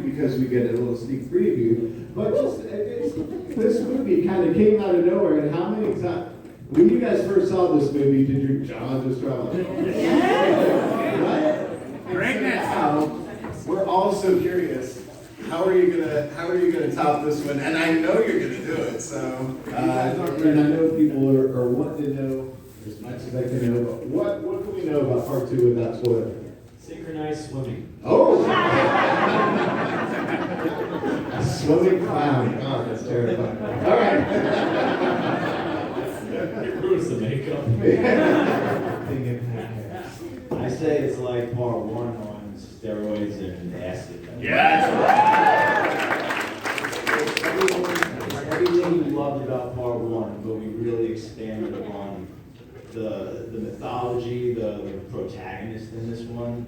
because we get a little sneak preview, but just this movie kind of came out of nowhere. And how many times, when you guys first saw this movie, did your jaw just drop? What? Greatness! Now, we're all so curious. How are you gonna top this one? And I know you're gonna do it. So, and I know people are wanting to know as much as I can know. But what can we know about part 2 without spoiling? Synchronized swimming. Oh! A swimming clown. Oh, that's terrifying. All right. It ruins the makeup. I say it's like part 1 on steroids and acid. Yes! It's everything you loved about part 1, but we really expanded upon the mythology, the protagonist in this one.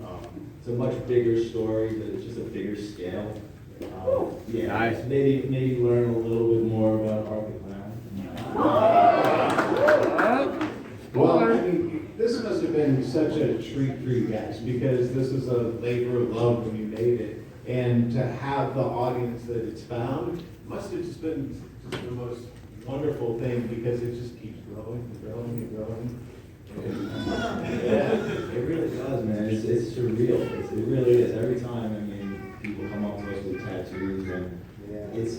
It's a much bigger story, but it's just a bigger scale. Yeah, nice. Maybe learn a little bit more about Art the Clown. Well, I mean, this must have been such a treat for you guys because this is a labor of love when you made it, and to have the audience that it's found must have just been the most wonderful thing because it just keeps growing and growing and growing. Yeah, it really does, man. It's surreal. It really is. Every time, I mean, people come up to us with tattoos, and it's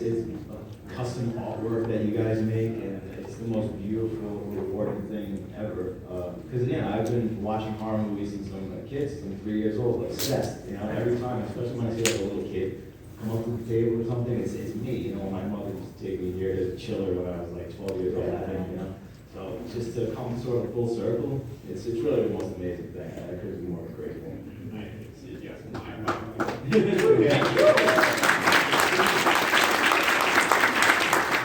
custom artwork that you guys make, and it's the most beautiful, rewarding thing ever. Because I've been watching horror movies since I'm a kid, since I'm 3 years old, obsessed. Every time, especially when I see like a little kid come up to the table or something, it's me. My mother used to take me here to chill her when I was like 12 years old, I think. So just to come sort of full circle, it's really the most amazing thing. I couldn't be more grateful.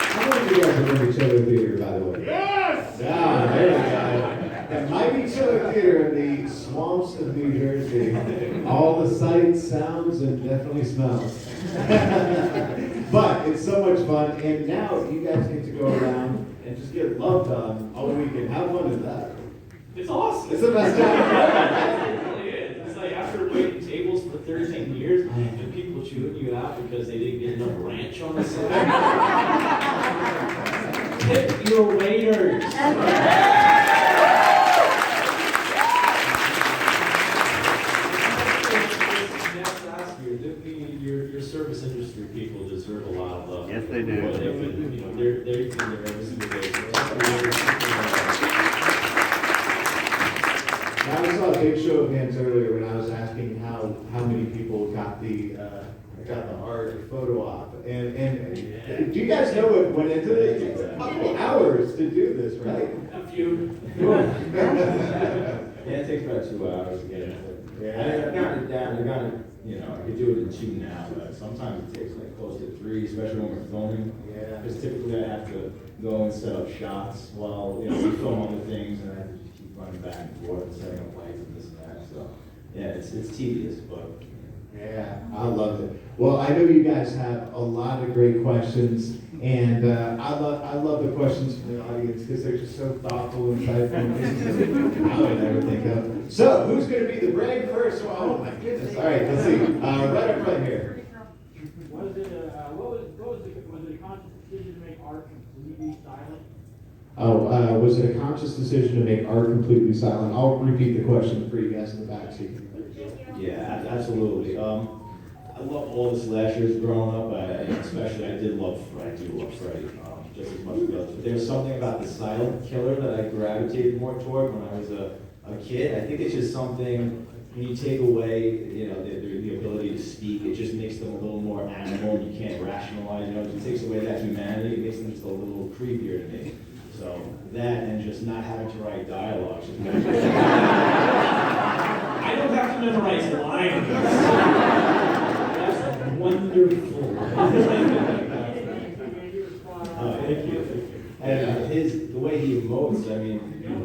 How many of you guys remember Chiller Theater, by the way? Yes! Yeah, there we go. That Mighty Chiller Theater in the swamps of New Jersey. All the sights, sounds, and definitely smells. But it's so much fun, and now you guys get to go around and just get loved on all weekend. How fun is that? It's awesome. It's the best time. It really is. It's like after waiting tables for 13 years, and people chewing you out because they didn't get enough ranch on the side. Tip your waiters. Your service industry people deserve a lot of love. Yes, they do. They're every single day. I saw a big show of hands earlier when I was asking how many people got the art photo op, and do you guys know what went into it? It took a couple hours to do this, right? A few. Yeah, it takes about 2 hours to get it. Yeah. I've gotten it down. I could do it in 2 now, but sometimes it takes like close to 3, especially when we're filming. Yeah. Because typically I have to go and set up shots while we film other things, and I have to just keep running back and forth and setting up lights and this and that. So yeah, it's tedious, but. Yeah, I love it. Well, I know you guys have a lot of great questions, and I love the questions from the audience because they're just so thoughtful and insightful. I would never think of. So, who's going to be the brave first? Oh my goodness! All right, let's see. Right up front here. Was it a conscious decision to make art completely silent? Oh, was it a conscious decision to make art completely silent? I'll repeat the question for you guys in the back seat. Yeah, absolutely. I love all the slashers growing up. Especially, I do love Freddy, just as much as the others. But there's something about the silent killer that I gravitated more toward when I was a kid. I think it's just something, when you take away, the ability to speak, it just makes them a little more animal. You can't rationalize, it just takes away that humanity. It makes them just a little creepier to me. So that, and just not having to write dialogue. I don't have to memorize lines. That's wonderful. Thank you. And the way he emotes,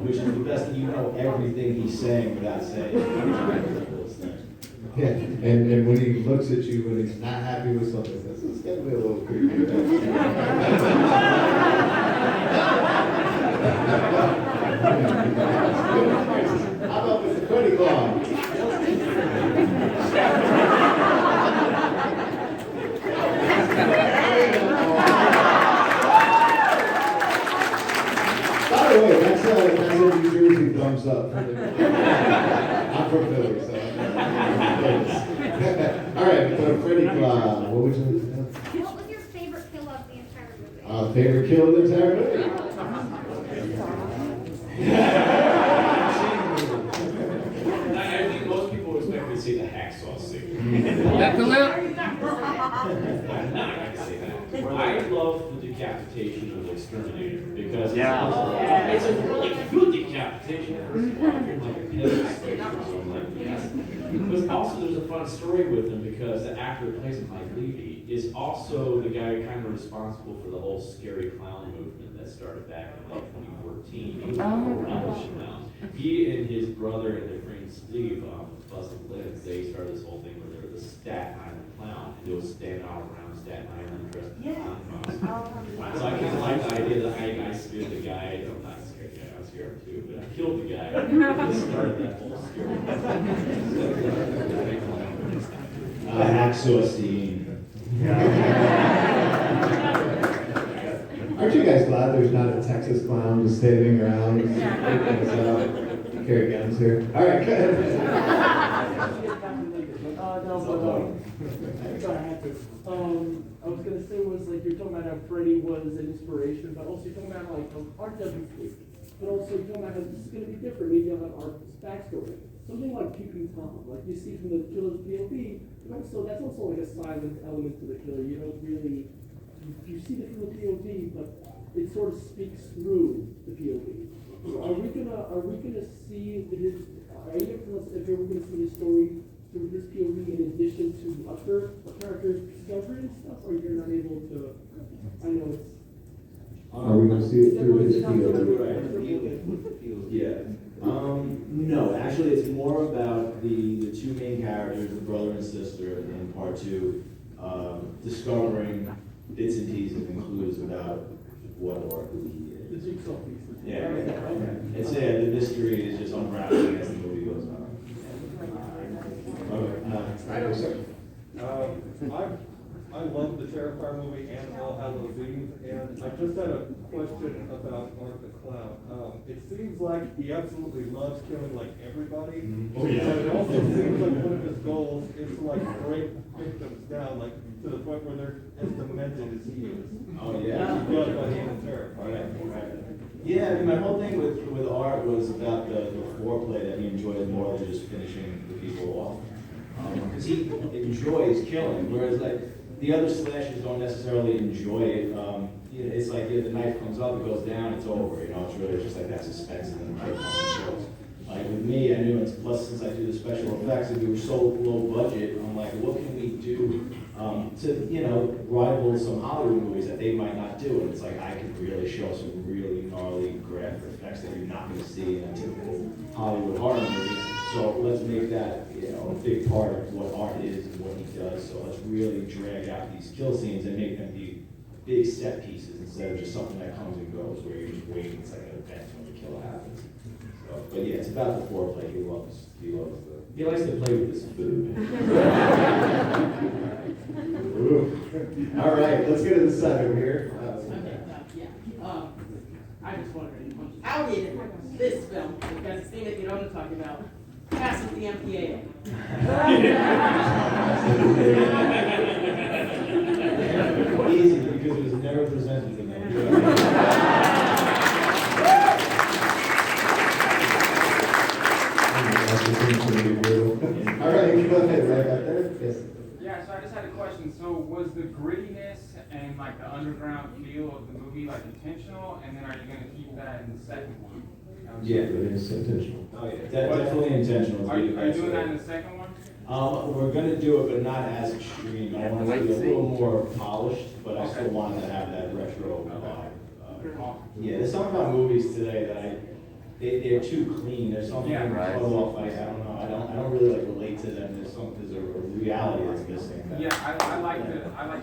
which is the best thing, everything he's saying without saying it. Yeah, and when he looks at you when he's not happy with something, this is going to be a little creepy. How about Mr. Cuddy Claw? thumbs up for the. I'm from Philly, so. All right, we go to Freddie Cloud. What would you? What was your favorite kill of the entire movie? Favorite kill of the entire movie? I think most people expect me to say the hacksaw scene. That's a little. I'm not gonna say that. I love the decapitation of the exterminator because it's a really good decapitation. But also there's a fun story with him because the actor who plays him, Mike Levy, is also the guy kind of responsible for the whole scary clown movement that started back in like 2014. He was Audition now. He and his brother and their friend Steve, Busted Lids, they started this whole thing where they were the Staten Island clown. And they would stand out around Staten Island dressed in clown costume. So I kind of like the idea that I scared the guy. I'm not scared the guy, I was scared too, but I killed the guy. This started that whole scary hacksaw scene. Aren't you guys glad there's not a Texas clown just standing around? Carry guns here. All right, go ahead. I was gonna say was like you're talking about how Freddie was an inspiration, but also you're talking about like art doesn't speak. But also you're talking about how this is gonna be different. Maybe you'll have Art's backstory. Something like Peeping Tom, like you see from the killer's POV, but also that's also like a silent element to the killer. You don't really you see it from the POV, but it sort of speaks through the POV. So are we gonna see his? Are you gonna tell us if we're gonna see his story through his POV in addition to other characters' discovery and stuff, or you're not able to? I know it's. Are we going to see it through his POV? Yeah. No, actually, it's more about the two main characters, the brother and sister, in part two, discovering bits and pieces and clues about what or who he The is. jigsaw pieces. Yeah, it's the mystery is just unraveling as the movie goes on. I love the Terrifier movie and All Hallows Eve, and I just had a question about Art the Clown. It seems like he absolutely loves killing like everybody. Oh, yeah. But it also seems like one of his goals is to like break victims down, like to the point where they're as demented as he is. Oh yeah. He does by being a Terrifier. Right. Yeah, I mean, my whole thing with art was about the foreplay that he enjoys more than just finishing the people off. Because he enjoys killing, whereas like the other slashers don't necessarily enjoy it. It's like the knife comes up, it goes down, it's over. It's really just like that suspense and then the knife comes and goes. Like with me, I knew, and plus since I do the special effects, and we were so low budget, I'm like, what can we do to rival some Hollywood movies that they might not do? And it's like I could really show some really gnarly graphic effects that you're not going to see in a typical Hollywood horror movie. So let's make that a big part of what art is and what he does. So let's really drag out these kill scenes and make them be big set pieces instead of just something that comes and goes where you're just waiting. It's like an event when the kill happens. So, but yeah, it's about the foreplay. He likes to play with his food. All right, let's get to the second here. I just wondered, how did this film, because it's thing that you know what I'm talking about, pass with the MPAA? Easy, because it was never presented to them. All right, go ahead, right back there. Yes. Yeah, so I just had a question. So was the grittiness and like the underground feel of the movie like intentional, and then are you going to keep that in the second one? Yeah, It's intentional. Oh yeah, definitely intentional. Are you doing that in the second one? We're gonna do it, but not as extreme. I want it to be a little more polished, but I still want to have that retro vibe. Yeah, there's something about movies today that they're too clean. There's something cut off. I don't know. I don't really like relate to them. There's a reality that's missing. Yeah, I like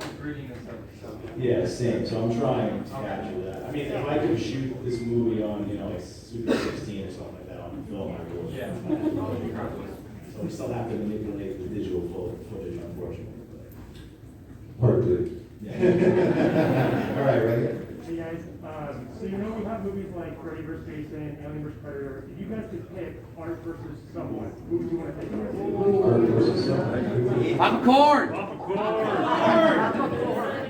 the grittiness of it. So. Yeah, same. So I'm trying to capture that. I mean, if I could shoot this movie on, like Super 16 or something like that on film, I would. Yeah. So we still have to manipulate the digital footage, unfortunately. Part two. Yeah. All right, right here. Yeah, guys. So you know we have movies like Freddy vs. Jason, Alien vs. Predator. If you guys could pick art versus someone, who would you want to pick? Art versus someone. Popcorn!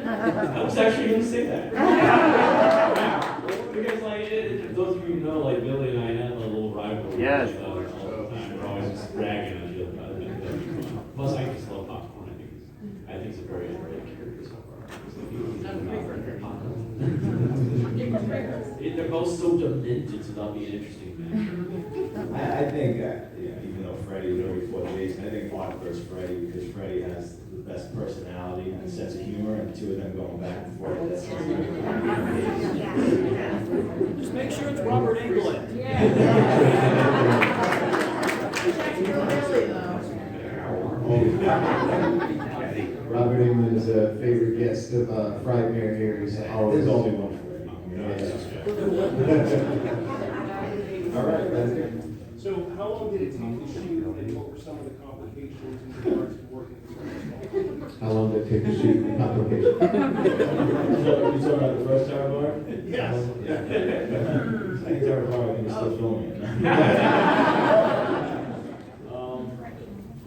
I was actually going to say that. Yeah. Because, like, those of you who know, like, Billy and I have a little rivalry. Yes. All the time. We're always just bragging on each other about it. Plus, I just love popcorn. I think it's a very underrated character so far. They're both so demented, so that'll be an interesting match. I think, even though Freddy was already before Jason, I think Art versus Freddy, because Freddy has the best personality and sense of humor, and the two of them going back and forth. That's Just make sure it's Robert Englund. Really though. Robert England is a favorite guest of Frightmare here. He's always. There's only one Freddy. All right, that's it. So how long did it take to shoot, and what were some of the complications in regards to working with How long did it take to shoot the complication? You talking about the first Terror Bar? Yes. I think Terror Bar, I think we're still filming it.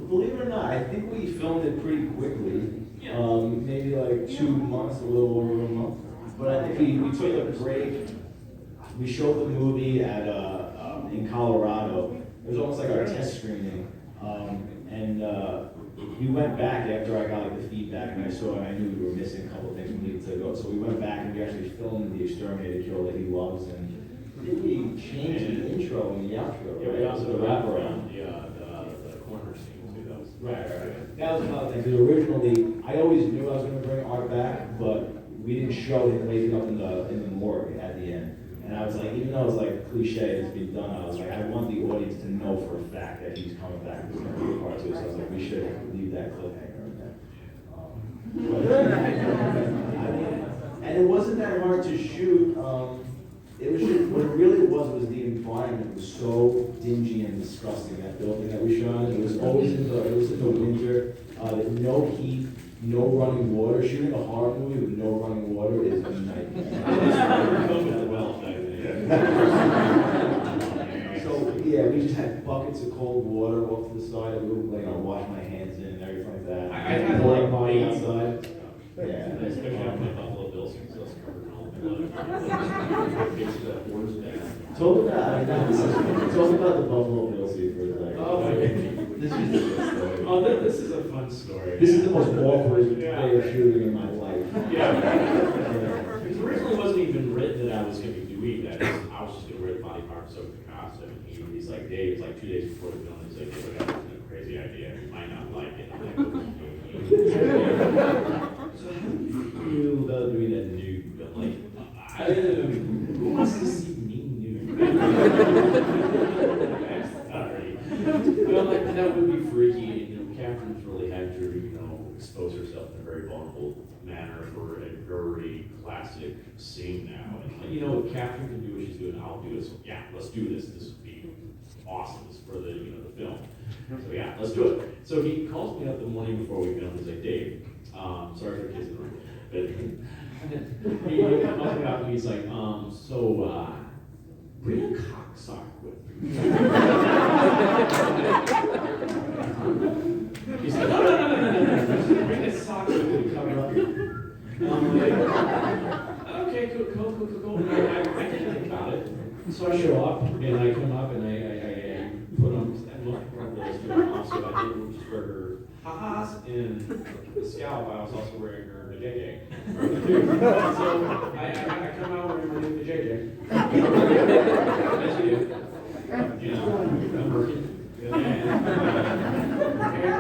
Believe it or not, I think we filmed it pretty quickly. Maybe like 2 months, a little over a month. But I think we took a break. We showed the movie at in Colorado. It was almost like our test screening. We went back after I got like the feedback, and I saw and I knew we were missing a couple of things we needed to go. So we went back and we actually filmed the Exterminator kill that he loves, and did we change the intro and the outro? Yeah, we also wrap around the corner scene too. That was Right. That was another thing, because originally, I always knew I was gonna bring Art back, but we didn't show him waking up in the morgue at the end. And I was like, even though it's like cliche, it's been done, I was like, I want the audience to know for a fact that he's coming back, there's gonna be a part two, so I was like, we should leave that cliffhanger in there. And it wasn't that hard to shoot, it was just, what it really was the environment was so dingy and disgusting, that building that we shot in. It was always in the winter, no heat, no running water. Shooting a horror movie with no running water is a nightmare. So yeah, we just had buckets of cold water off to the side that we would wash my hands in and everything like that. I had Pouring like party my outside. Yeah. especially after my Buffalo Bills season, so it's covered in all the blood. Gives you that horse back. Talk about the Buffalo Bills here for a second. Oh, This is the best story. Oh, this is a fun story. This is the most awkward day of shooting in my life. Yeah. Because originally it wasn't even written that I was going to be doing that. I was just going to wear the body parts of the costume. And he's like, Dave, it's like 2 days before the film, he's like, hey, I got this crazy idea. You might not like it. I'm like, so how do you feel about doing that nude? I'm like, who wants to see me nude? Sorry. But I'm like, that would be freaky. And, Catherine's really had to, expose herself in a very vulnerable manner for a very classic scene now. And, if Catherine can do what she's doing, I'll do it. So, yeah, let's do this. This would be awesome. This is for the, the film. So, yeah, let's do it. So he calls me up the morning before we film. He's like, Dave, sorry for the kids in the room. But he calls me up and he's like, bring a cocksock with you. He's like, no. Bring a sock with you, cover up. Okay, cool. I didn't think about it. So I show up and I come up and I put on, so I didn't just wear her ha-has and the scalp, I was also wearing her vajayjay. So I come out wearing my new vajayjay. As you do. I'm working. And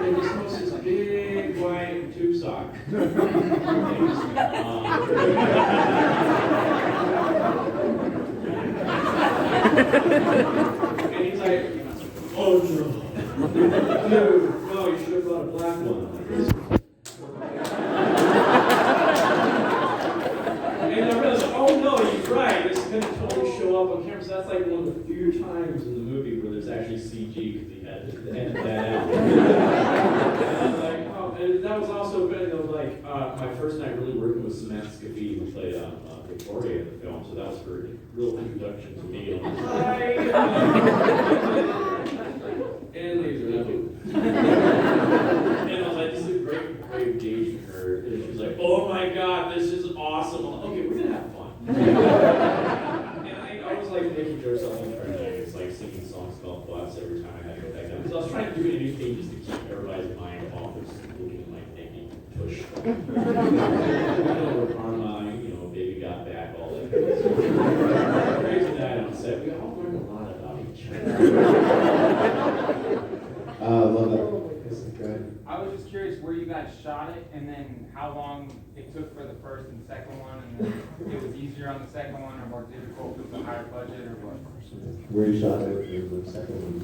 they just post this big white tube sock. And he's like, oh no. Dude, no, you should have bought a black one. And I realized, oh no, he's right. This is going to totally show up on camera. So that's like one of the few times in the movie where there's actually CG because he had to edit that out. And I was like, oh, and that was also good. And I was like, like, my first night really working with Samantha Scafidi, who played Victoria in the film, so that was her real introduction to me. On Hi! And laser and I was like, this is a great way of gauging her. And she was like, oh my God, this is awesome. I'm like, okay, we're gonna have fun. And I was like making jokes on the train. It's like singing songs about butts every time I had to go back down. Because I was trying to do anything just to keep everybody's mind off of looking like making push. Karma, baby got back, all that. Crazy night on set. We all learned a lot about each other. Love that. Yes, go ahead. I was just curious where you guys shot it, and then how long it took for the first and second one, and then it was easier on the second one or more difficult with the higher budget, or what? Where you shot it, the second one.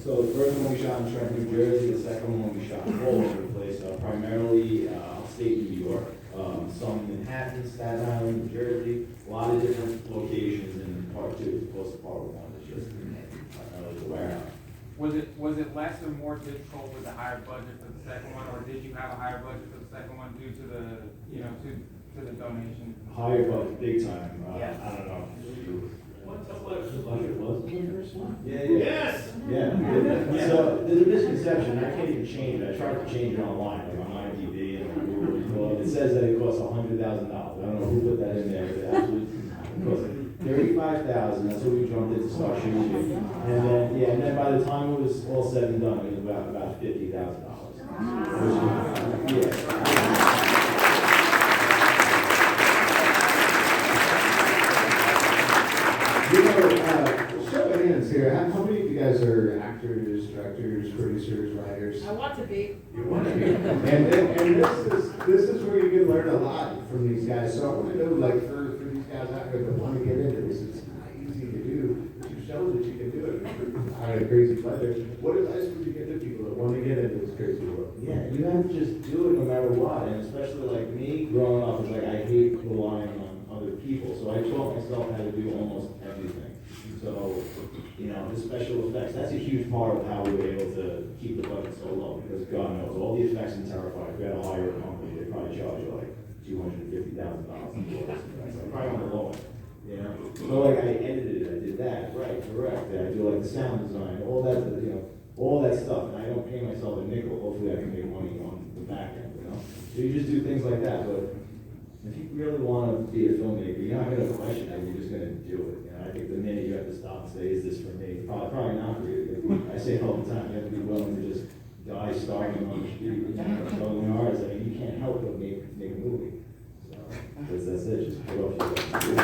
So the first one we shot in Trenton, New Jersey, the second one we shot all over the place, primarily upstate New York, some in Manhattan, Staten Island, New Jersey, a lot of different locations, and part two, of course, part one is just the warehouse. Was it less or more difficult with the higher budget for the second one, or did you have a higher budget for the second one due to the, to the donation? Higher budget, big time, Yes. I don't know. What the budget was in the first one? Yeah. Yes! Yeah. So there's a misconception, I can't even change it, I tried to change it online, like on IMDb and on Google, it says that it costs $100,000. I don't know who put that in there, but it actually cost $35,000, that's what we jumped in to start shooting. And then by the time it was all said and done, it was about $50,000. Show of hands here. How many of you guys are actors, directors, producers, writers? I want to be. You want to be. And this is where you can learn a lot from these guys. So I want to know, like, for these guys out there that want to get into this, it's not easy to do, but you show that you can do it. I had a crazy pleasure. What advice would you give to people that want to get into this crazy world? Yeah, you have to just do it no matter what, and especially like me, growing up, it's like I hate relying on other people, so I taught myself how to do almost everything. So, the special effects, that's a huge part of how we were able to keep the budget so low, because God knows, all the effects in Terrifier, if we had to hire a company, they'd probably charge you like $250,000 for this. Probably on the low end, So like I edited it, I did that, right, correct, I do like the sound design, all that, all that stuff, and I don't pay myself a nickel, hopefully I can make money on the back end, So you just do things like that, but if you really want to be a filmmaker, you're not going to question it, you're just going to do it. I think the minute you have to stop and say, is this for me? Probably not for you. I say it all the time, you have to be willing to just die starving on the street. Struggling artists, you can't help but make a movie. So that's it, just put off your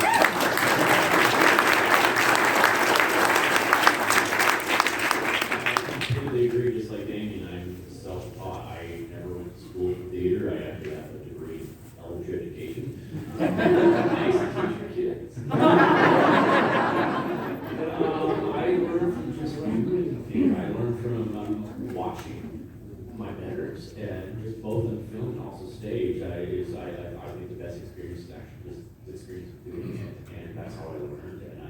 I completely agree, just like Damien, I'm self-taught. I never went to school for theater. I actually have a degree in elementary education. Nice to teach your kids. I learned from just doing theater. I learned from watching my betters, and just both in film and also stage. I think the best experience is actually just the experience of doing it, and that's how I learned it. And I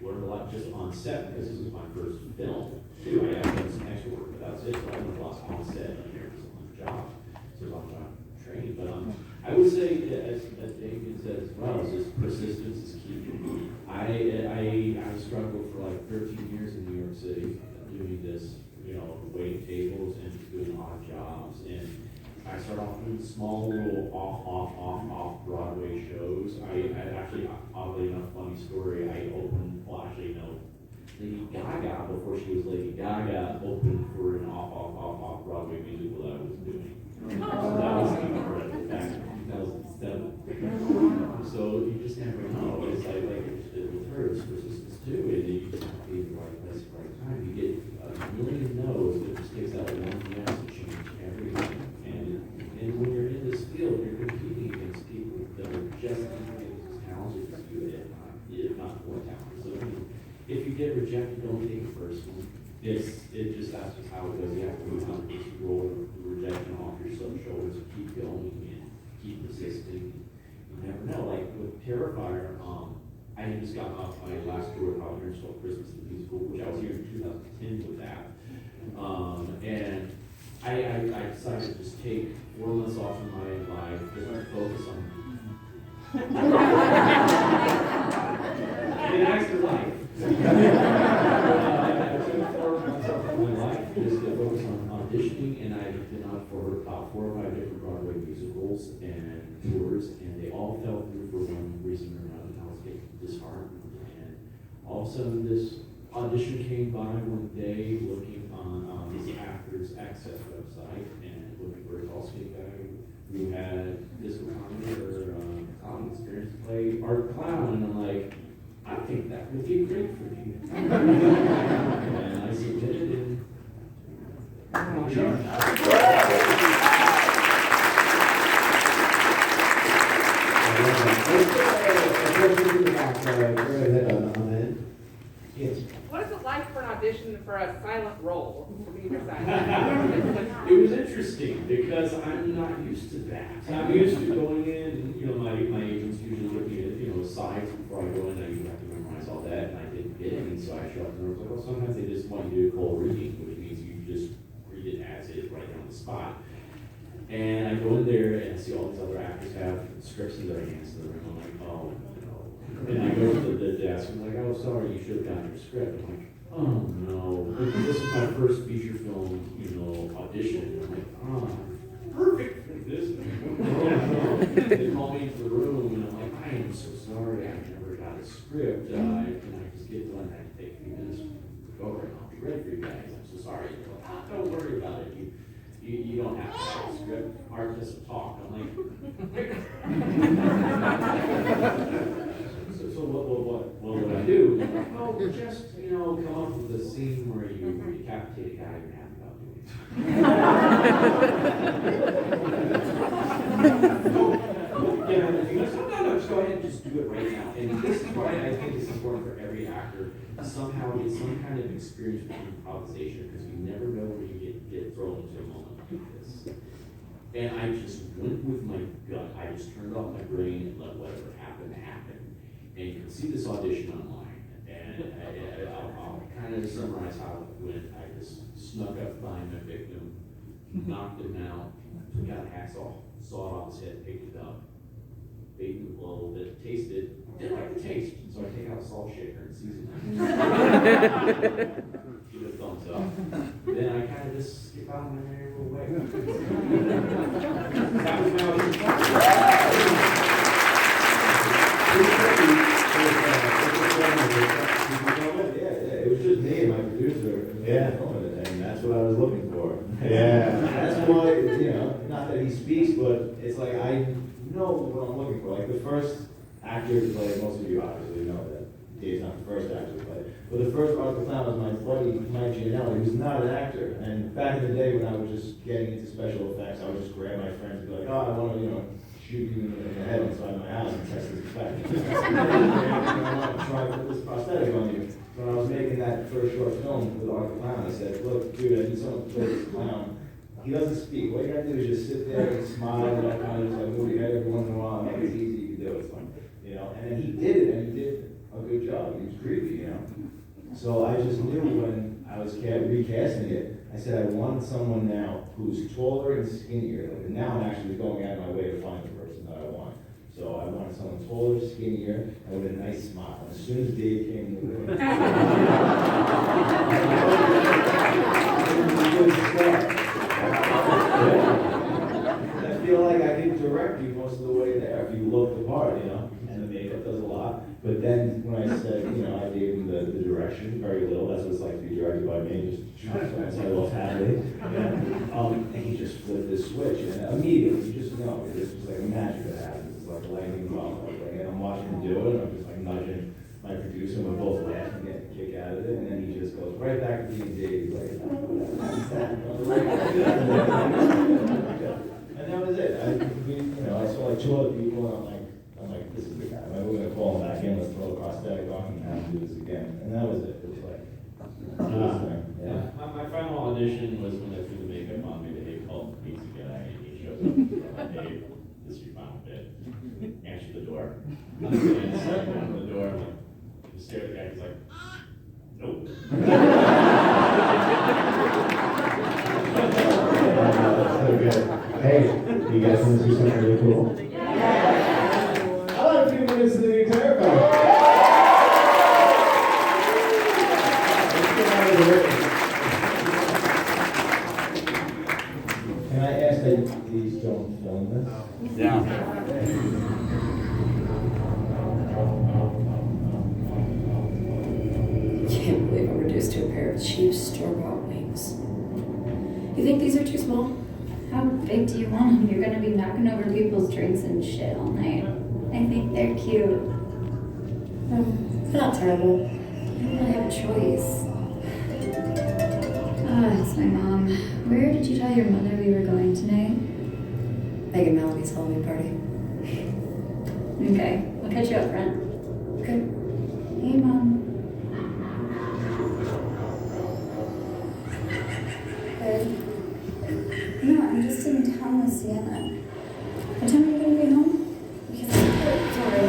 learned a lot just on set, because this was my first film too. I have done some extra work, but that's it. So I learned a lot on set and here on the job. So it's on job training. But I would say, as David said as well, is just persistence is key. I struggled for like 13 years in New York City doing this, waiting tables and doing odd jobs. And I started off doing small little off Broadway shows. I actually, oddly enough, funny story, Lady Gaga, before she was Lady Gaga, opened for an off Broadway musical that I was doing. So that was incredible back in 2007. So you just never know. It's like with her, it's persistence too, and you just have to be in the right place at the right time. You get a million no's, but it just takes that one yes to change everything. And when you're in this field, you're competing against people that are just as talented as you, if not more talented. So if you get rejected, don't take it personally. That's just how it goes. You have to move on, just roll the rejection off your shoulders and keep going and keep persisting. You never know. Like with Terrifier, I had just gotten off my last tour of Out Here Installed Christmas the musical, which I was here in 2010 with that. And I decided to just take 4 4 months off of my life, just to focus on an extra life. I took 4 months off of my life just to focus on auditioning, and I've been on for about 4 or 5 different Broadway musicals and tours, and they all fell through for one reason or another, and I was getting disheartened. And all of a sudden, this audition came by one day looking on this Actors Access website, and looking for a Grotesque guy who had physical comedy or comedy experience to play Art Clown, and I'm like, I think that would be great for me. And I submitted it. Yes. What is it like for an audition for a silent role? It was interesting because I'm not used to that. I'm used to going in, and my agents usually looking at sides before I go in. I usually have to memorize all that, and I didn't get any, so I showed up and I was like, well, sometimes they just want you to do cold reading, which means you just read it as is right there on the spot. And I go in there and I see all these other actors have scripts in their hands, and I'm like, oh no. And I go to the desk and I'm like, oh, sorry, you should have gotten your script. I'm like, oh no, this is my first feature film, audition. And I'm like, oh, perfect for this. They call me into the room and I'm like, I am so sorry, I never got a script. Can I just get done? I can take a few minutes to go over and I'll be ready for you guys. I'm so sorry. They're like, don't worry about it. You don't have to have a script. Art doesn't talk. I'm like, so what would I do? Oh, just, come up with a scene where you decapitate a guy you're happy about doing it. No, just go ahead and just do it right now. And this is why I think it's important for every actor to somehow get some kind of experience with improvisation, because you never know when you get thrown into a moment like this. And I just went with my gut. I just turned off my brain and let whatever happen happen. And you can see this audition online. And I'll kind of summarize how it went. I just snuck up behind my victim, knocked him out, took out a hacksaw, sawed off his head, picked it up, baked it a little bit, tasted, didn't like the taste, so I take out a salt shaker and season it. Give it a thumbs up. Then I kind of just skip out on my merry little way. That was my audition. It was just me and my producer. Yeah. And that's what I was looking for. Yeah. That's why, not that he speaks, but it's like I know what I'm looking for. Like the first actor to play, most of you obviously know that Dave's not the first actor to play. But the first Art the Clown was my buddy, Mike Gianelli, who's not an actor. And back in the day when I was just getting into special effects, I would just grab my friends and be like, oh, I want to, shoot you in the head inside my house and test this effect. I want to try to put this prosthetic on you. When I was making that first short film with Art the Clown, I said, look, dude, I need someone to play this clown. He doesn't speak. What you gotta do is just sit there and smile and that kind of just like move your head every once in a while. Like it's easy, you can do it. It's fun, And then he did it, and he did a good job. He was creepy, So I just knew when I was recasting it, I said I want someone now who's taller and skinnier. And now I'm actually going out of my way to find the person that I want. So I wanted someone taller, skinnier, and with a nice smile. And as soon as Dave came in the room, I feel like I can direct you most of the way there if you look the part, and the makeup does a lot. But then when I said, I gave him the direction, very little. That's what it's like to be directed by me, just that's my little family. And he just flipped this switch, and immediately, you just know, it's just like a magic that happens. It's like a lightning bolt. And I'm watching him do it, and I'm just like nudging my producer, and we're both laughing, getting a kick out of it, and then he just goes right back to being Dave. He's like, and that was it. I saw like 2 other people, and I'm like, this is the guy. We're gonna call him back in. Let's throw the prosthetic on and have him do this again. And that was it. It was like, my final audition was when I threw the makeup on me. They called the pizza guy, and he shows up. I'm like, Dave, this is your final bit. Answer the door. I'm going inside, going to the door. I'm like, you stare at the guy. He's like, nope. So good. Hey, You guys want to see something really cool? How about a few minutes of the new Terrifier? Let's get out of the way. Can I ask that you please don't film this? Can't believe I'm reduced to a pair of cheap store-bought wings. You think these are too small? How big do you want them? You're gonna be knocking over people's drinks and shit all night. I think they're cute. They're not terrible. I don't really have a choice. Ah, it's my mom. Where did you tell your mother we were going tonight? Megan Melody's Halloween party. Okay, I'll catch you up front. Okay. Hey, Mom. Good. No, I'm just in town with Sienna. What time are you gonna be home? Because sorry.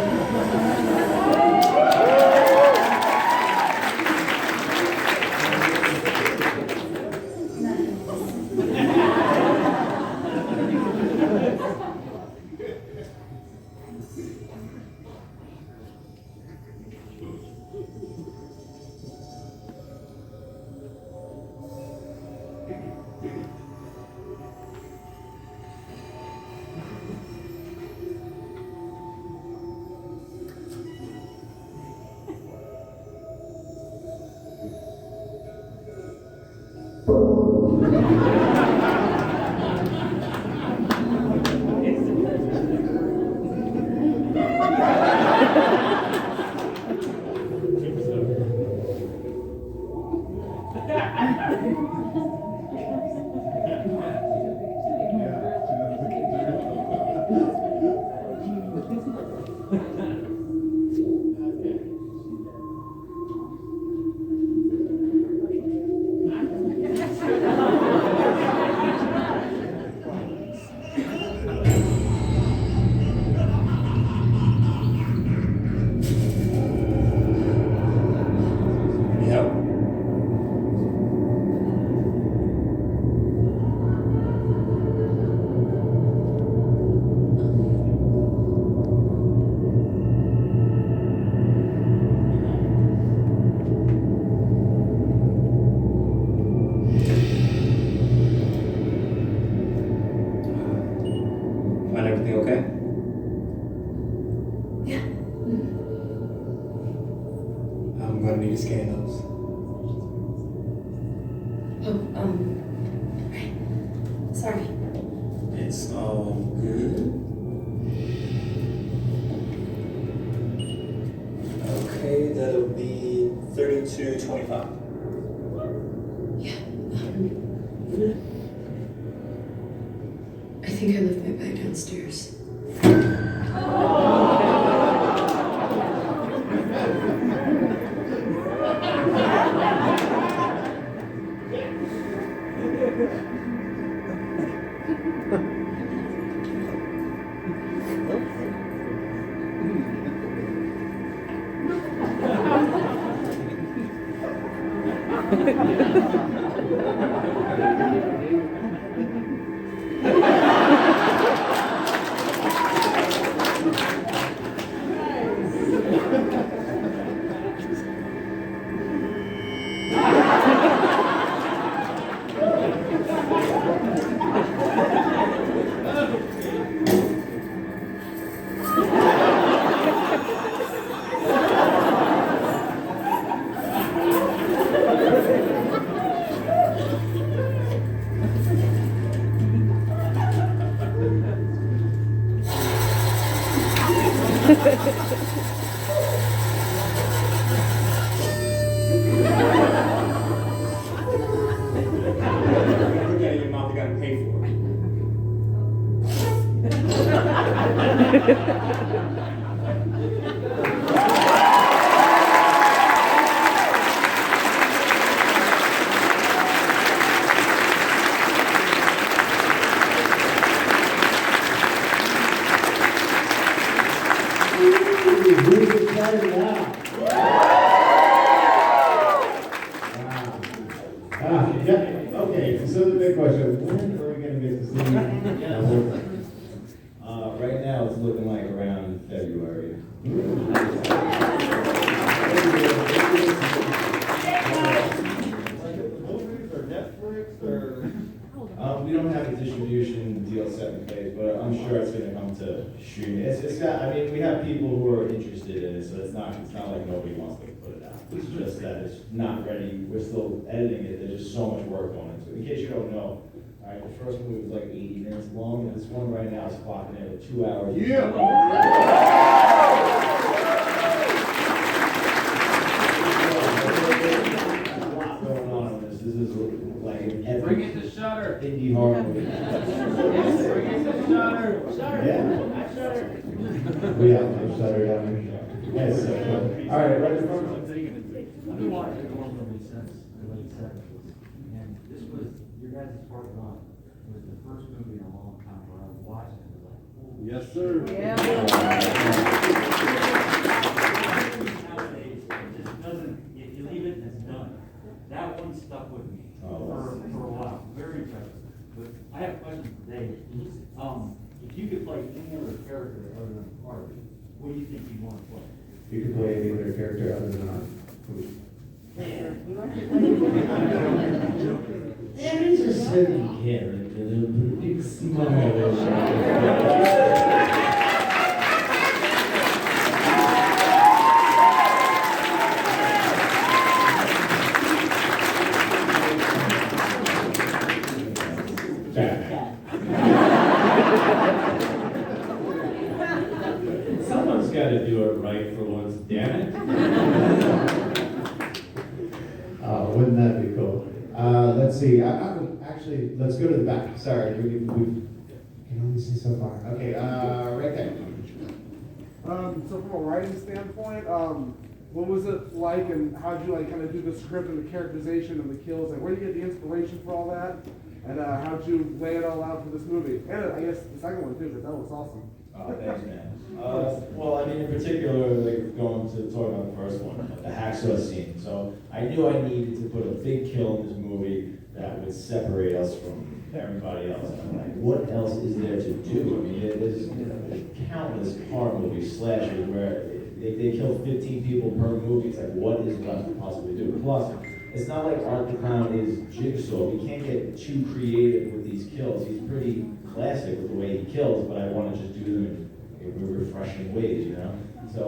Find everything okay? Yeah. I'm gonna need to scan those. Oh, right. Sorry. It's all good. Okay, that'll be 32.25. Yeah. I think I left my bag downstairs. Look at your mouth, you gotta pay for it. Who's excited now? Yeah, okay, so the big question, when are we gonna get to see? now it's looking like around February. Movies or Netflix or? We don't have a distribution deal set in place, but I'm sure it's gonna come to streaming. It's got, I mean, we have people who are interested in it, so it's not like nobody wants to put it out. It's just that it's not ready, we're still editing it, there's just so much work going into it. In case you don't know, all right, the first movie was like 80 minutes long, and this one right now is clocking in at 2 hours. Going on in this. This is like an epic Bring it to Shudder. indie horror movie. Bring it to Shudder. Yeah. We have to shut her down. Yes. All right, right in front. I've been watching the horror movie since the late seventies, and this was your guys' part one. It was the first movie in a long time where I was watching it. It was like, oh, Yes, sir. nowadays it just doesn't. You leave it and it's done. That one stuck with me for a while. Very impressive. But I have a question for Dave. If you could play any other character other than Art, what do you think you'd want to play? You can play any other character other than our. She's a silly character, a big smile. Someone's got to do it right for once, damn it. Wouldn't that be cool? Let's see. Actually, let's go to the back. Sorry, we can only see so far. Okay, right there. So from a writing standpoint, what was it like, and how did you like kind of do the script and the characterization and the kills? Like, where did you get the inspiration for all that? And how did you lay it all out for this movie? And I guess the second one too, because that was awesome. Oh, thanks, man. Well, I mean, in particular, like going to talk about the first one, the hacksaw scene. So I knew I needed to put a big kill in this movie that would separate us from everybody else. And I'm like, what else is there to do? I mean, there's countless horror movies, slashers, where they kill 15 people per movie. It's like, what is left to possibly do? Plus, it's not like Art the Clown is Jigsaw. We can't get too creative with these kills. He's pretty classic with the way he kills, but I want to just do them in refreshing ways, you know? So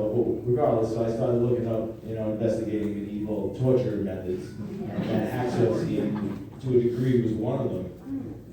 regardless, so I started looking up, investigating medieval torture methods, and that hacksaw scene, to a degree, was one of them.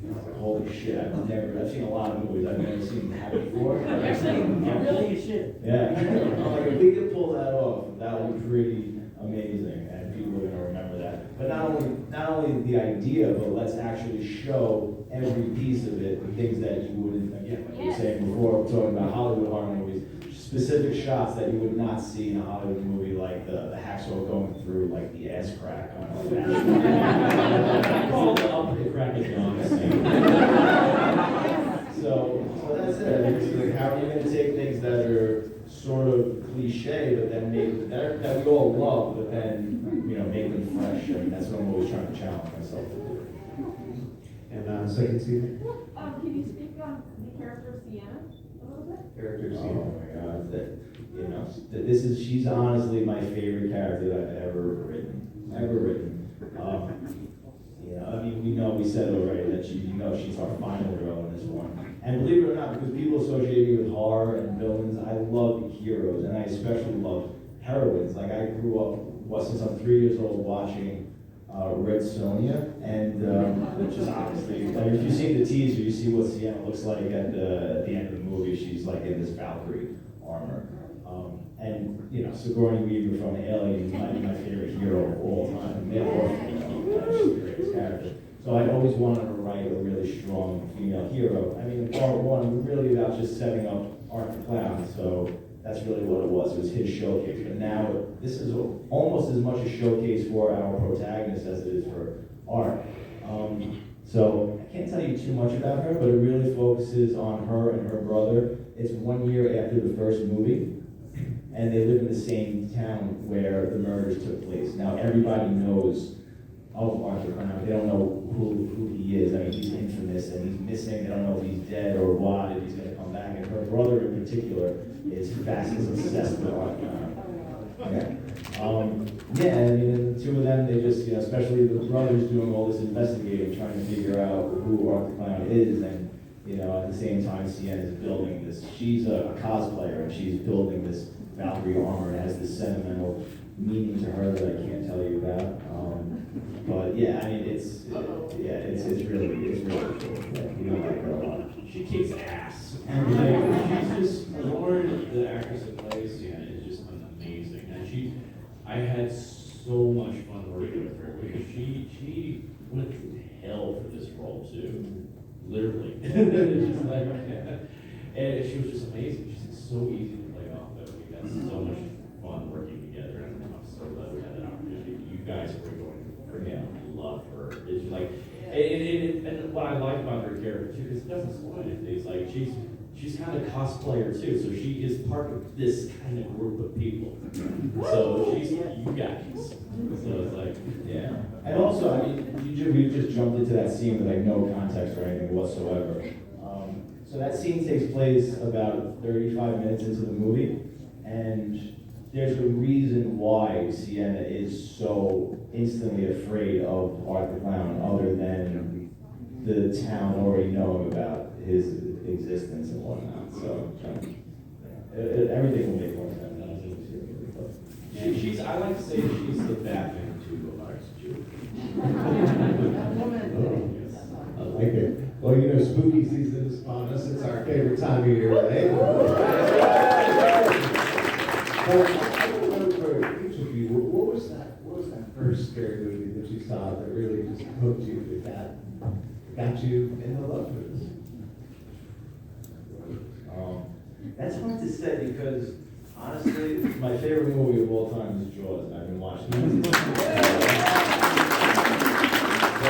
And I was like, holy shit, I've seen a lot of movies, I've never seen that before. Really shit. Yeah, I'm like, if we could pull that off, that would be pretty amazing, and people are gonna remember that. But not only the idea, but let's actually show every piece of it, the things that you wouldn't, again, like you were saying before, talking about Hollywood horror movies, specific shots that you would not see in a Hollywood movie, like the hacksaw going through like the ass crack on the call the up the crack is on So that's it. It's like, how are you going to take things that are sort of cliche, but then make that we all love, but then make them fresh? I mean, that's what I'm always trying to challenge myself to do. And second scene. Can you speak on the character of Sienna a little bit? Character Oh scene. my God, she's honestly my favorite character that I've ever written. I mean, we said already that she's our final girl in this one. And believe it or not, because people associate me with horror and villains, I love heroes, and I especially love heroines. Like, I grew up, since I'm 3 years old, watching Red Sonja, and just obviously, like, if you see the teaser, you see what Sienna looks like at the end of the movie. She's like in this Valkyrie armor. And Sigourney Weaver from Alien might be my favorite hero of all time, male or female. She's the greatest character. So I always wanted to write a really strong female hero. I mean, in part one, we're really about just setting up Art the Clown, so that's really what it was. It was his showcase. But now this is almost as much a showcase for our protagonist as it is for Art. So I can't tell you too much about her, but it really focuses on her and her brother. It's 1 year after the first movie, and they live in the same town where the murders took place. Now everybody knows of Arthur Clown. They don't know who he is. I mean, he's infamous and he's missing. They don't know if he's dead or what, if he's going to come back. And her brother in particular is obsessed with Arthur Clown. Yeah, I mean, the two of them, they just, especially the brother's doing all this investigating, trying to figure out who Arthur Clown is, and, at the same time, Sienna's building this, she's a cosplayer, and she's building this Valkyrie armor, and has this sentimental meaning to her that I can't tell you about. But yeah, I mean, it's really cool. Yeah, we don't like her a lot. She kicks ass. And like, she's just, Lauren, the actress that plays Sienna, is just amazing. And I had so much fun working with her because she went through hell for this role too, literally. It's just like, and she was just amazing. She's so easy to play off of. We had so much fun working together, and I'm so glad we had that opportunity. You guys are going to freaking love her. It's like, and what I like about her character too, is it doesn't spoil anything. It's like she's kind of a cosplayer too, so she is part of this kind of group of people. So she's you guys. So it's like, yeah. And also, I mean, we just jumped into that scene with like no context or anything whatsoever. So that scene takes place about 35 minutes into the movie, and there's a reason why Sienna is so instantly afraid of Arthur Clown, other than the town already knowing about his existence and whatnot. So everything will make more sense. I like to say she's the Batman too of ours too. I like it. Well, spooky season is upon us. It's our favorite time of year, right? I don't know for each of you, what was that first scary movie that you saw that really just hooked you, that got you in the love for this? That's hard to say because, honestly, my favorite movie of all time is Jaws, and I've been watching it. But, I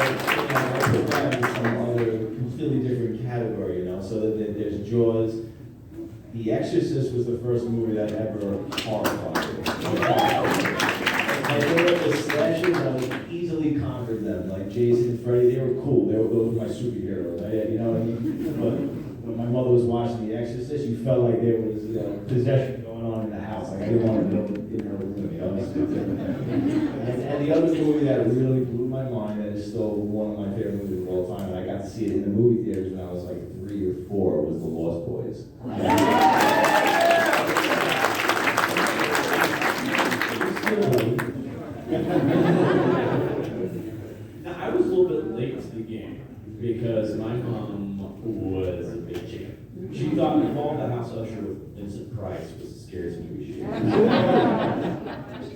put that in some other completely different category, so that there's Jaws. The Exorcist was the first movie that ever horrified me. They were the slashers, I would easily conquer them. Like Jason and Freddy, they were cool. Those were my superheroes. You know what I mean? But when my mother was watching The Exorcist, you felt like there was possession going on in the house. Like I didn't want to go in her room. And the other movie that really blew my mind, and is still one of my favorite movies of all time, and I got to see it in the movie theaters when I was like 3 or 4, was The Lost Boys. Now, I was a little bit late to the game because my mom was a big chicken. She thought Involved the House Usher with Vincent Price was the scariest movie she had.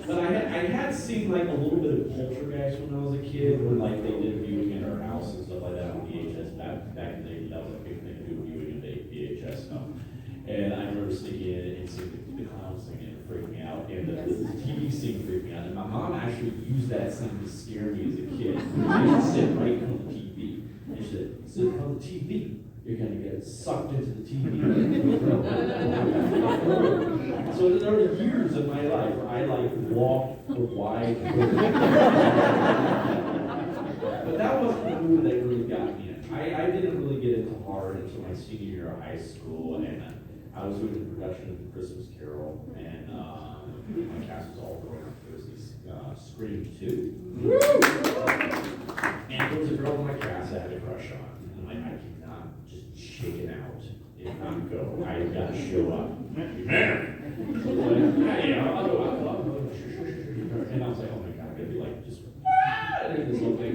But I had seen like a little bit of Poltergeist when I was a kid, when like they did viewing in our house and stuff like that on VHS. Back in the day, that was a big thing to do, viewing in VHS stuff. And I remember sneaking in and seeing the clown singing, and it freaked me out. And the TV scene freaked me out. And my mom actually used that scene to scare me as a kid. She would sit right on the TV. And she said, sit on the TV. You're going to get sucked into the TV. So there were years of my life where I walked the wide But that wasn't the movie that really got me in. I didn't really get into horror until my senior year of high school, and I was doing the production of The Christmas Carol, and my cast was all grown up. There was this Scream 2. And there was a girl in my cast I had a crush on. And I cannot just chicken out and not go. I got to show up. Man! So like, hey, I'll go. And I was like, oh my God, I'm going to be like, just, and this whole thing.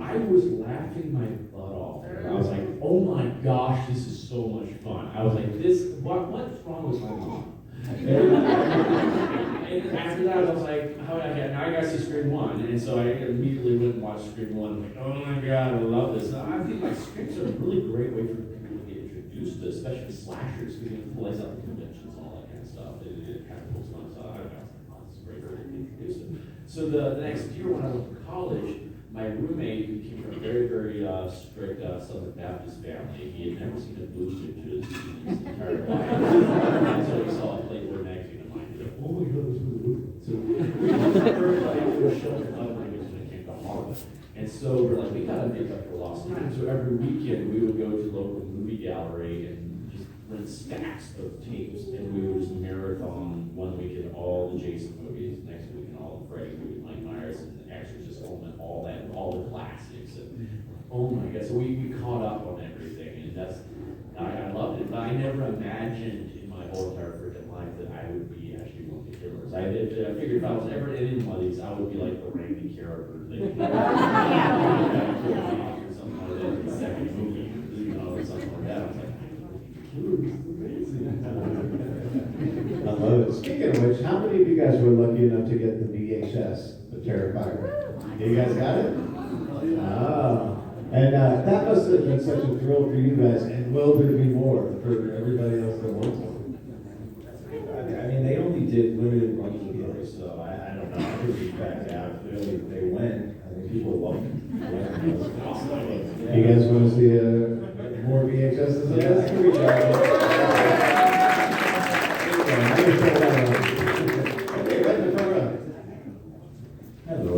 I was laughing my butt off. I was like, oh my gosh, this is so much fun. I was like, what's wrong with my mom? And after that, I was like, now I got to see Scream 1. And so I immediately went and watched Scream 1. I'm like, oh my God, I love this. And I think like Screams are a really great way for people to get introduced to, especially slashers, because it plays out the conventions and all that kind of stuff. It kind of pulls fun stuff. I don't know, it's a great way to get introduced to. So the next year when I went to college, my roommate, who came from a very, very strict Southern Baptist family, he had never seen a blue picture his entire life. And so he saw a Playboy magazine of mine. He's like, oh my God, this is a movie. So everybody was showing up when it came to horror sober, like, we gotta make up for lost time. So every weekend, we would go to local movie gallery and just rent stacks of tapes, and we would just marathon one weekend all the Jason movies, next weekend all the Freddy movies, Mike Myers, and the Exorcist, all the classics. And, oh my God, so we caught up on everything, and I loved it, but I never imagined in my whole entire freaking life that I would be actually one of the killers. I figured if I was ever in one of these, I would be like the Randy character. Like, or something like that in the second movie, you know, or something like that. I was like, killers, amazing. I love it. Speaking of which, how many of you guys were lucky enough to get the VHS, the Terrifier? You guys got it? Oh. And that must have been such a thrill for you guys, and will there be more for everybody else that wants one? I mean, they only did limited runs of those, so I don't know. I could be back out. Clearly, they win. I think people love them. You guys want to see more VHSs of Yeah, I this? can reach out. Okay, right in the front row. Hello.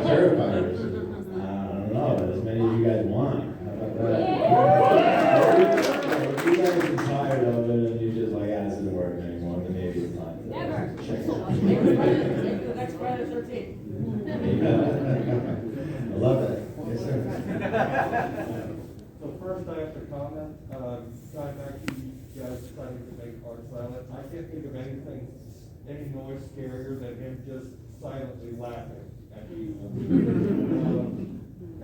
Terrifiers. I don't know, as many as you guys want. How about that? If you guys are tired of it and you're just like, this isn't working anymore, then maybe it's time to check it out. The next Friday the 13th. There you go. I love that. Yes, sir. So first I have to comment, going back to you guys deciding to make art silent, I can't think of anything, any noise scarier than him just silently laughing at you.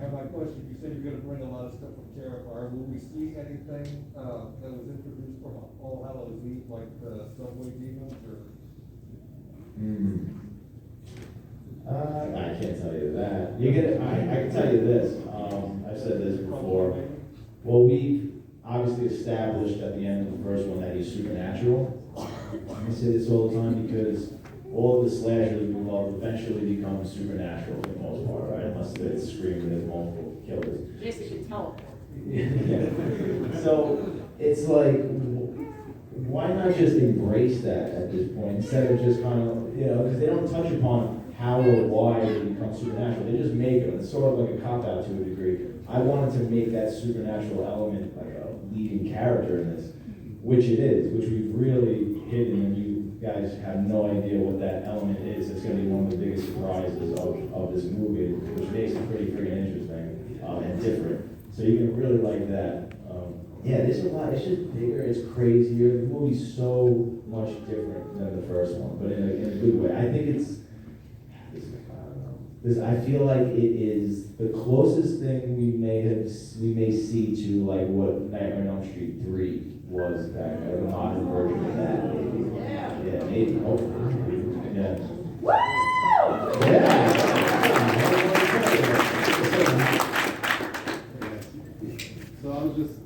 And my question, you said you're gonna bring a lot of stuff from Terrifier, will we see anything, that was introduced from All Hallows Eve, like the subway demons, or? I can't tell you that. I can tell you this. I've said this before. Well, we obviously established at the end of the first one that he's supernatural. I say this all the time because all of the slashers will eventually become supernatural for the most part, right? Unless it's screaming there's multiple killers. Jason can teleport. Yeah. So it's like, why not just embrace that at this point instead of just kind of, because they don't touch upon how or why they become supernatural. They just make them. It's sort of like a cop-out to a degree. I wanted to make that supernatural element like a leading character in this, which it is, which we've really hidden, and you guys have no idea what that element is. It's going to be one of the biggest surprises of this movie, which makes it pretty freaking interesting and different. So you can really like that. Yeah, there's a lot. It's just bigger. It's crazier. The movie's so much different than the first one, but in a good way. I think I feel like it is the closest thing we may see to like what Nightmare on Elm Street 3 was back, a modern version of that. Maybe. Yeah, maybe. Hopefully. Yeah. Woo! Yeah. So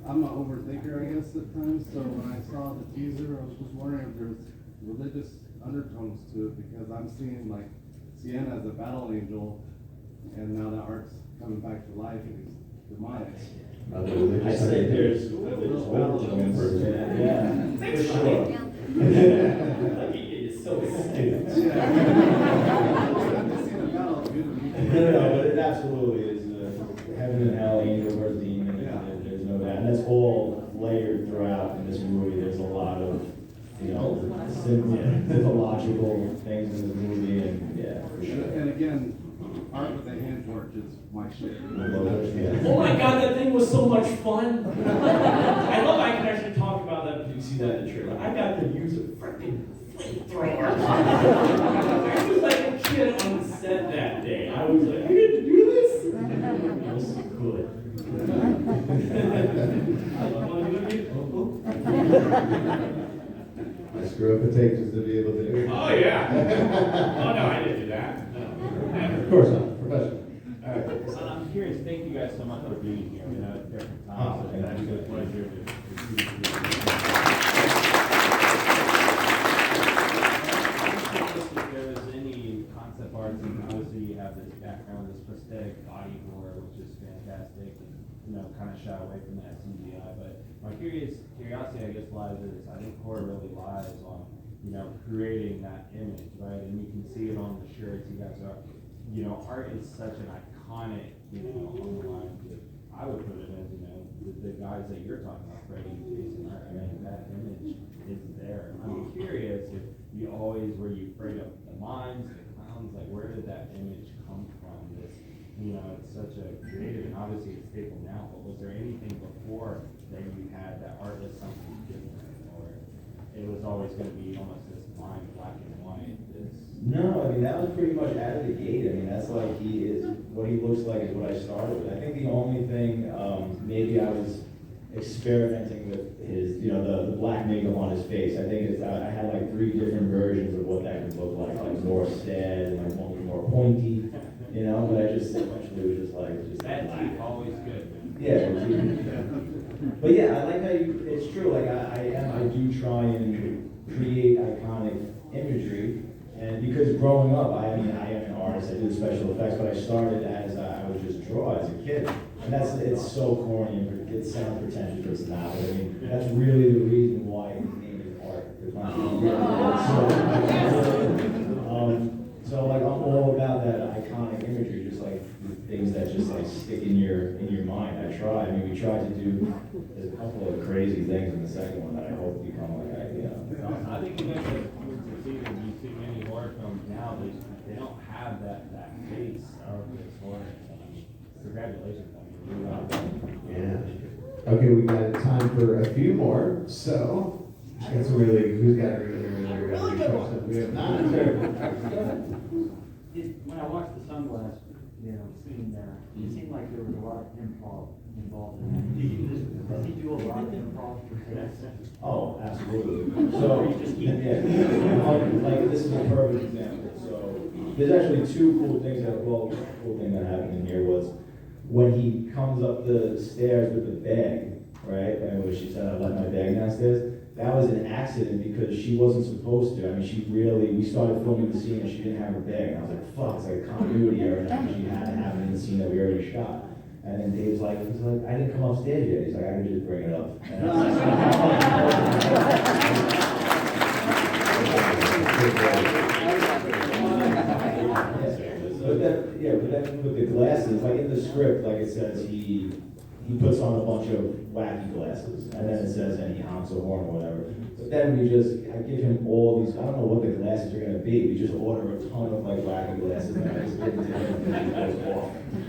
I'm an overthinker, I guess, at times, so when I saw the teaser, I was just wondering if there's religious undertones to it, because I'm seeing, like, Sienna as a battle angel, and now that art's coming back to life, and he's demonic. I say there's overtones for that. Yeah, for sure. It's so stupid. I'm just seeing a battle of good and evil. No, but it absolutely is heaven and hell, angel versus demon. There's no doubt, and that's all layered throughout in this movie. There's a lot of mythological things in this movie, and yeah, for sure. And again, art with a hand torch is my shit. Oh my God, that thing was so much fun. I love I can actually talk about that. Did you see that in the trailer? I got to use a freaking flamethrower. I was like a kid on the set that day. I was like, I get to do this? It was so good. I screw up a take just to be able to do it. Oh yeah. Oh no, I didn't do that. No. Of course not, professional. All right. So I'm curious, thank you guys so much for being here, at different times. Oh, It's a pleasure to if there was any concept arts, and obviously you have this background, this prosthetic body horror, which is fantastic, and kind of shy away from that CGI. But my curiosity, I guess, lies is I think horror really lies on you know, creating that image, right? And you can see it on the shirts you guys are, you know, art is such an iconic, you know, on the line. I would put it as, you know, the guys that you're talking about, Freddie, Jason, I mean, that image is there. I'm curious if you always, were you afraid of the mimes, the clowns, like where did that image come from? This, you know, it's such a creative, and obviously it's staple now, but was there anything before that you had that art was something different, or it was always gonna be almost this line, black and white, this? No, I mean, that was pretty much out of the gate. I mean, that's like he is, what he looks like is what I started with. I think the only thing, maybe I was experimenting with his, you know, the black makeup on his face. I think I had like 3 different versions of what that could look like more sad and like one was more pointy, you know, but I just eventually was just like, just That black. teeth always good, man. Yeah, but yeah, I like how you, it's true, like I do try and create iconic imagery. And because growing up, I mean, I am an artist, I do special effects, but I started as I would just draw as a kid. And it's so corny, and it sounds pretentious, but it's not. But I mean, that's really the reason why his name is art. Because so like, I'm all about that iconic imagery, just like things that just like stick in your mind. I try. I mean, we tried to do a couple of crazy things in the second one that I hope become like, I think you guys have succeeded. You see many horror films now, they don't have that face of this horror. Congratulations on you. Yeah. Okay, we got time for a few more. So, who's got a really good question? We have none. When I watched the sunglass, you know, scene there, it seemed like there was a lot of improv involved in that. Does he do a lot of improv for this? Oh, absolutely. So, like, this is a perfect example. So, there's actually 2 cool things cool thing that happened in here was when he comes up the stairs with the bag, right? And when she said, I left my bag downstairs, that was an accident because she wasn't supposed to. I mean, we started filming the scene and she didn't have her bag. And I was like, fuck, it's like a continuity error. And she had to have it in the scene that we already shot. And then Dave's like, I didn't come upstairs yet. He's like, I could just bring it up. And I was but then with the glasses, like in the script, like it says he puts on a bunch of wacky glasses, and then it says, and he honks a horn or whatever. But then I give him all these, I don't know what the glasses are gonna be, we just order a ton of like wacky glasses, and I just give them to him, and he goes off. I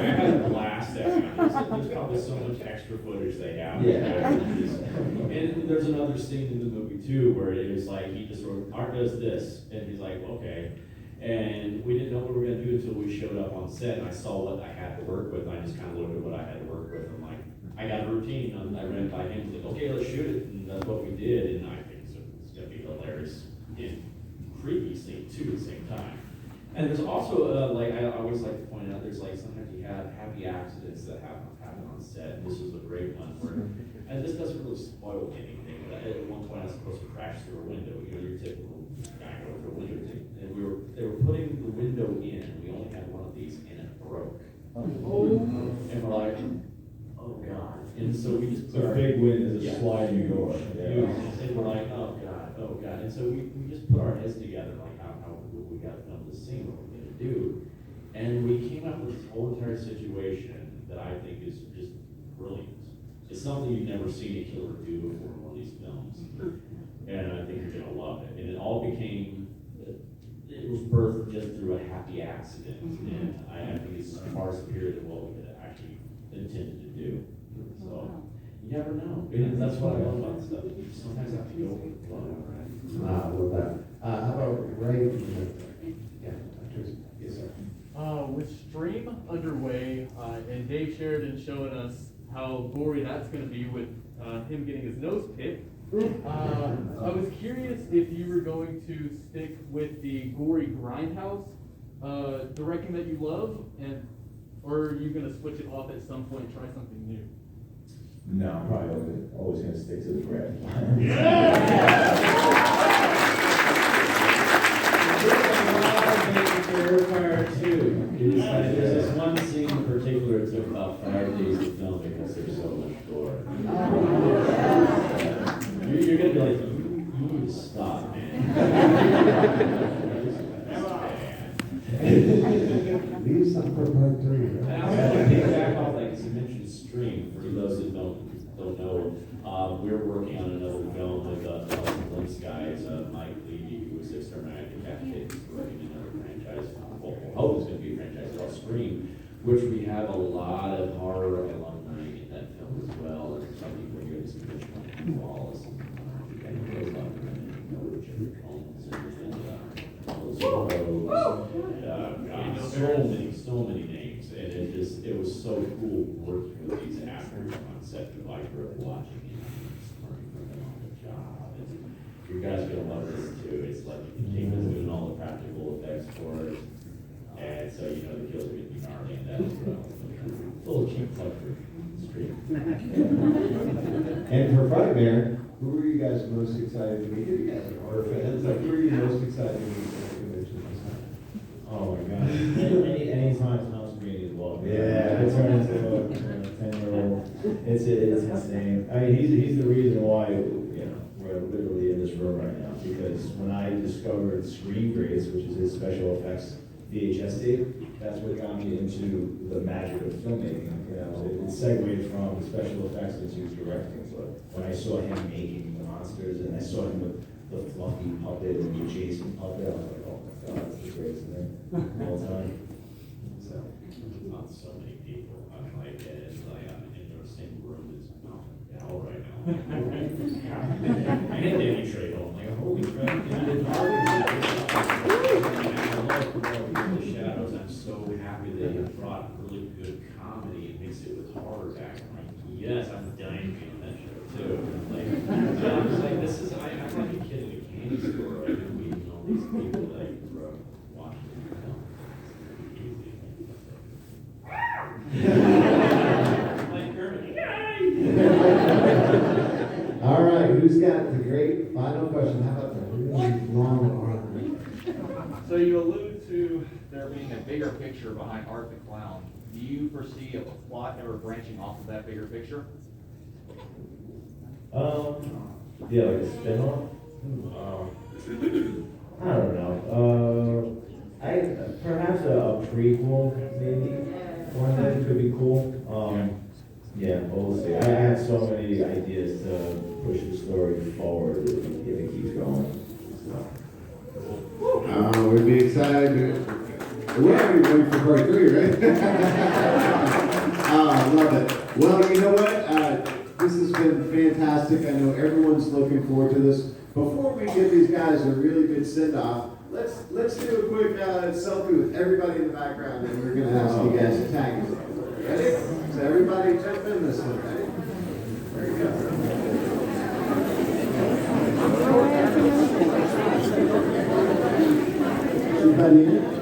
had a blast at it. There's probably so much extra footage they have. Yeah. And there's another scene in the movie too, where it was like, he just sort of, Art does this, and he's like, okay. And we didn't know what we were gonna do until we showed up on set, and I saw what I had to work with, and I just kind of looked at what I had to work with. I'm like, I got a routine, and I ran it by him, like, okay, let's shoot it, and that's what we did, and I think it's gonna be hilarious and creepy scene too at the same time. And there's also, like, I always like to point out, there's like, sometimes you have happy accidents that happen on set, and this was a great one where, and this doesn't really spoil anything, but at one point I was supposed to crash through a window, you know, your typical guy going through a window thing. And they were putting the window in, and we only had one of these, and it broke. And we're like, oh God. And so we just So a big win is a sliding door. Yeah. And we're like, oh God. And so we just put our heads together, like, how we got to film this scene, what we're gonna do. And we came up with this whole entire situation that I think is just brilliant. It's something you've never seen a killer do before in one of these films. And I think you're gonna love it. And it all became, it was birthed just through a happy accident. And I think it's far superior to what we had actually intended to do. So, you never know. And that's what I love about stuff. You sometimes have to go with the flow. I love that. How about Ray? Yeah, yes, sir. With Stream underway, and Dave Sheridan showing us how gory that's going to be with him getting his nose picked, I was curious if you were going to stick with the gory grindhouse directing that you love, or are you going to switch it off at some point and try something new? No, I'm probably always gonna stick to the bread. TERRIFIER 2. There's this one scene in particular, it took about 5 days to film because there's so much gore. You're gonna be like, you need to stop. lady who was exterminated and decapitated for running another franchise. Well, hope it's going to be a franchise called Scream, which we have a lot of horror alumni in that film as well. And some people here, this is Wallace, and those so many names, and it was so cool working with these actors on set. I grew up watching learning from them on the job. You guys are gonna love this too. It's like King was doing all the practical effects for it, and so the kills are gonna be gnarly in that as well. A little cheap plug for Street. And for Frightmare, who were you guys most excited to meet? You guys are horror fans. Like, who are you most excited to meet at the convention this time? Oh my God. Anytime Tom's Green is welcome. Yeah. It turns into a 10-year-old. It's insane. I mean, he's the reason why, we're literally in this room right now. Because when I discovered Screen Grades, which is his special effects VHS tape, that's what got me into the magic of filmmaking. It segued from special effects into directing. But when I saw him making the monsters and I saw him with the fluffy puppet and the Jason puppet, I was like, oh my God, that's the greatest thing of all time. So, Not so many people. I'm like, it's like I'm in the same room as Al right now. And Danny Trejo. I'm like, holy crap! The shadows. I'm so happy that you brought really good comedy and mixed it with horror back. I'm like, yes, I'm dying to be in that show too. I was like, this is. I'm like a kid in a candy store. Right? And meeting all these people that I grew up watching the film. All right, who's got the great final question? How about the really long arm? So you allude to there being a bigger picture behind Art the Clown. Do you foresee a plot ever branching off of that bigger picture? Yeah, like a spin-off? I don't know. Perhaps a prequel, maybe. One that could be cool. Yeah, we'll see. I have so many ideas to push the story forward if it keeps going. We'd be excited. We're already waiting for part 3, right? I love it. Well, you know what? This has been fantastic. I know everyone's looking forward to this. Before we give these guys a really good send-off, let's do a quick selfie with everybody in the background, and we're going to ask you guys to tag us. Ready? So everybody jump in this one, ready? There you go. Everybody in?